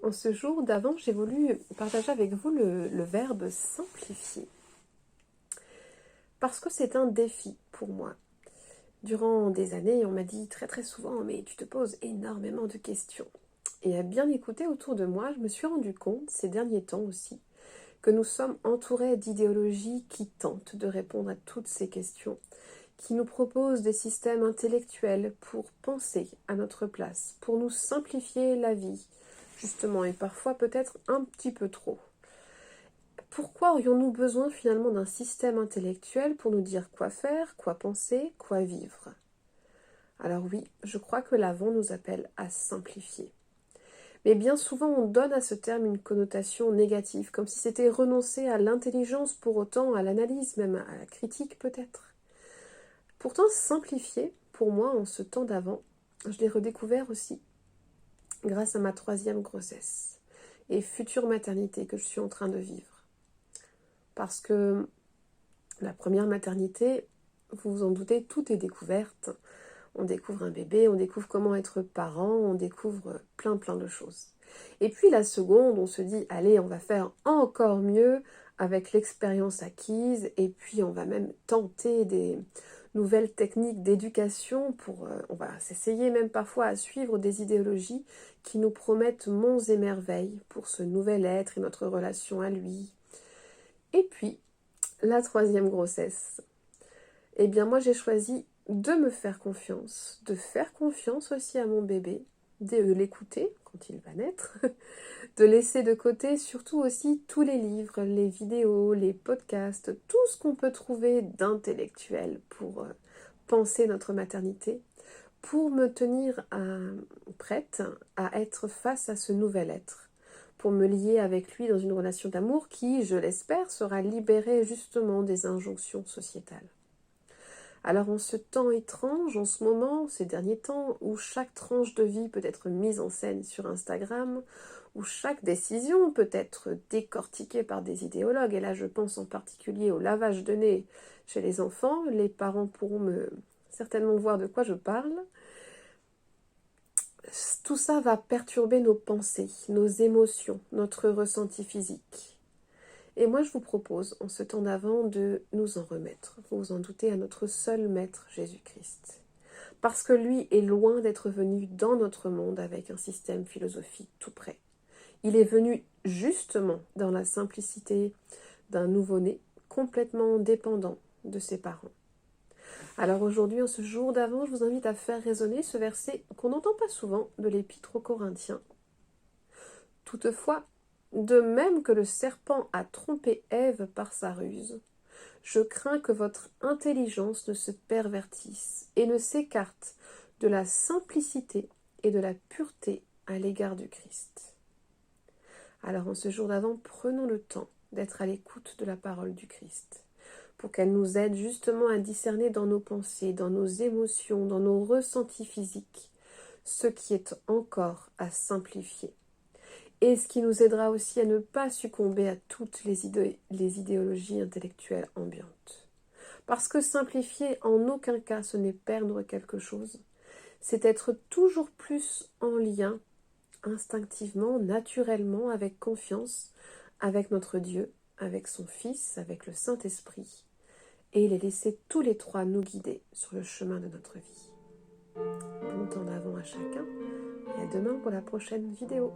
En ce jour d'avant, j'ai voulu partager avec vous le verbe simplifier. Parce que c'est un défi pour moi. Durant des années, on m'a dit très très souvent, mais tu te poses énormément de questions. Et à bien écouter autour de moi, je me suis rendu compte, ces derniers temps aussi, que nous sommes entourés d'idéologies qui tentent de répondre à toutes ces questions, qui nous proposent des systèmes intellectuels pour penser à notre place, pour nous simplifier la vie, justement, et parfois peut-être un petit peu trop. Pourquoi aurions-nous besoin finalement d'un système intellectuel pour nous dire quoi faire, quoi penser, quoi vivre? Alors oui, je crois que l'Avent nous appelle à simplifier. Mais bien souvent, on donne à ce terme une connotation négative, comme si c'était renoncer à l'intelligence, pour autant à l'analyse, même à la critique peut-être. Pourtant, simplifier, pour moi, en ce temps d'Avent, je l'ai redécouvert aussi grâce à ma 3e grossesse et future maternité que je suis en train de vivre. Parce que la première maternité, vous vous en doutez, tout est découverte. On découvre un bébé, on découvre comment être parent, on découvre plein de choses. Et puis la seconde, on se dit, allez, on va faire encore mieux avec l'expérience acquise, et puis on va même tenter des nouvelles techniques d'éducation on va s'essayer même parfois à suivre des idéologies qui nous promettent monts et merveilles pour ce nouvel être et notre relation à lui. Et puis, la 3e grossesse. Eh bien moi j'ai choisi de me faire confiance, de faire confiance aussi à mon bébé, de l'écouter quand il va naître, de laisser de côté surtout aussi tous les livres, les vidéos, les podcasts, tout ce qu'on peut trouver d'intellectuel pour penser notre maternité, pour me tenir prête à être face à ce nouvel être, pour me lier avec lui dans une relation d'amour qui, je l'espère, sera libérée justement des injonctions sociétales. Alors en ce temps étrange, en ce moment, ces derniers temps, où chaque tranche de vie peut être mise en scène sur Instagram, où chaque décision peut être décortiquée par des idéologues, et là je pense en particulier au lavage de nez chez les enfants, les parents pourront certainement voir de quoi je parle, tout ça va perturber nos pensées, nos émotions, notre ressenti physique. Et moi, je vous propose, en ce temps d'avant, de nous en remettre, vous vous en doutez, à notre seul Maître Jésus-Christ. Parce que lui est loin d'être venu dans notre monde avec un système philosophique tout prêt. Il est venu justement dans la simplicité d'un nouveau-né, complètement dépendant de ses parents. Alors aujourd'hui, en ce jour d'avant, je vous invite à faire résonner ce verset qu'on n'entend pas souvent de l'Épître aux Corinthiens. Toutefois, de même que le serpent a trompé Ève par sa ruse, je crains que votre intelligence ne se pervertisse et ne s'écarte de la simplicité et de la pureté à l'égard du Christ. Alors en ce jour d'avant, prenons le temps d'être à l'écoute de la parole du Christ, pour qu'elle nous aide justement à discerner dans nos pensées, dans nos émotions, dans nos ressentis physiques, ce qui est encore à simplifier. Et ce qui nous aidera aussi à ne pas succomber à toutes les idéologies intellectuelles ambiantes. Parce que simplifier, en aucun cas, ce n'est perdre quelque chose. C'est être toujours plus en lien, instinctivement, naturellement, avec confiance, avec notre Dieu, avec son Fils, avec le Saint-Esprit, et les laisser tous les trois nous guider sur le chemin de notre vie. Bon temps d'avant à chacun, et à demain pour la prochaine vidéo.